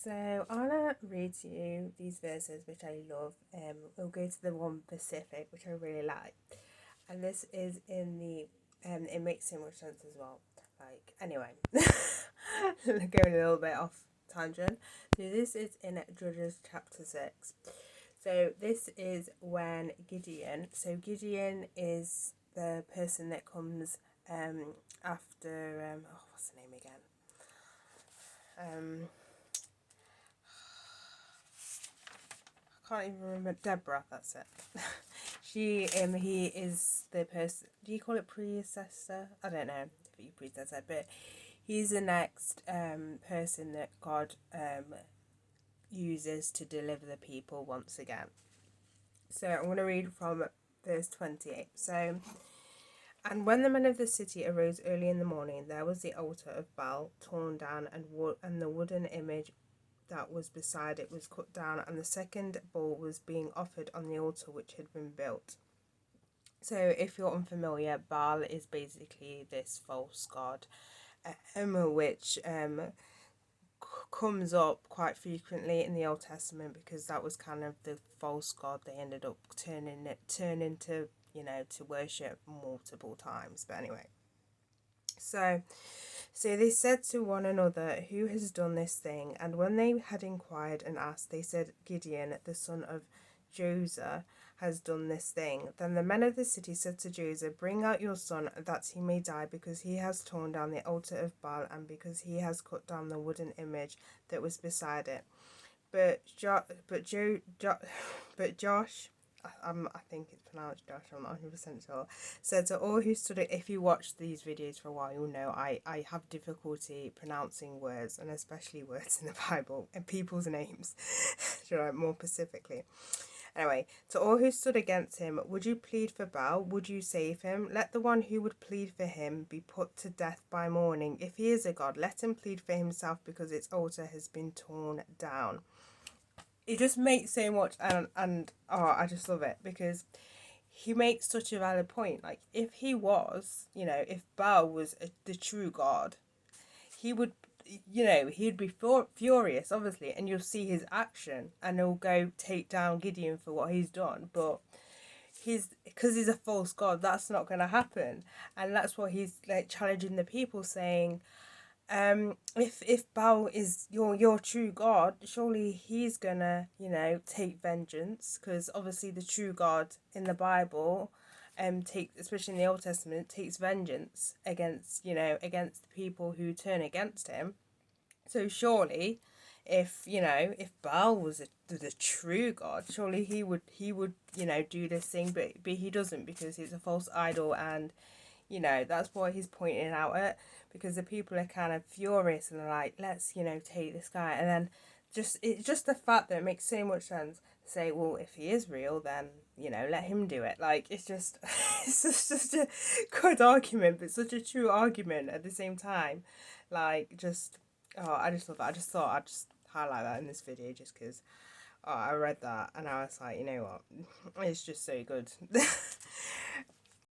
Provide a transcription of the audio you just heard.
So I want to read to you these verses which I love. We'll go to the one Pacific, which I really like, and this is in the. It makes so much sense as well. Like anyway, going a little bit off tangent. So this is in Judges chapter 6. So this is when Gideon. So Gideon is the person that comes after. What's the name again? Can't even remember. Deborah, that's it. He is the person. Do you call it predecessor? I don't know if you predecessor, but he's the next person that God uses to deliver the people once again. So I'm going to read from verse 28. So, and when the men of the city arose early in the morning, there was the altar of Baal torn down, and the wooden image that was beside it was cut down, and the second bull was being offered on the altar which had been built. So if you're unfamiliar, Baal is basically this false god, which comes up quite frequently in the Old Testament, because that was kind of the false god they ended up turning to, to worship multiple times. But anyway, so they said to one another, who has done this thing? And when they had inquired and asked, they said, Gideon, the son of Josiah, has done this thing. Then the men of the city said to Josiah, bring out your son, that he may die, because he has torn down the altar of Baal, and because he has cut down the wooden image that was beside it. But Josh, I think it's pronounced Josh, I'm not 100% sure, said to all who stood, if you watch these videos for a while, you'll know I have difficulty pronouncing words, and especially words in the Bible and people's names, more specifically. Anyway, to all who stood against him, would you plead for Baal? Would you save him? Let the one who would plead for him be put to death by morning. If he is a god, let him plead for himself, because its altar has been torn down. It just makes so much, and I just love it, because he makes such a valid point. Like, if he was, if Baal was the true god, he would, he'd be furious, obviously, and you'll see his action, and he'll go take down Gideon for what he's done. But because he's a false god, that's not going to happen, and that's what he's like challenging the people, saying, if Baal is your true God, surely he's gonna, take vengeance, because obviously the true God in the Bible, especially in the Old Testament, takes vengeance against the people who turn against him. So surely, if Baal was the true God, surely he would do this thing, but he doesn't, because he's a false idol, and that's what he's pointing out at, because the people are kind of furious and they're like, let's, take this guy. And then it's just the fact that it makes so much sense to say, well, if he is real, then, let him do it. Like, it's just, it's just such a good argument, but such a true argument at the same time. Like, I just love that. I just thought I'd just highlight that in this video, just because I read that and I was like, you know what, it's just so good.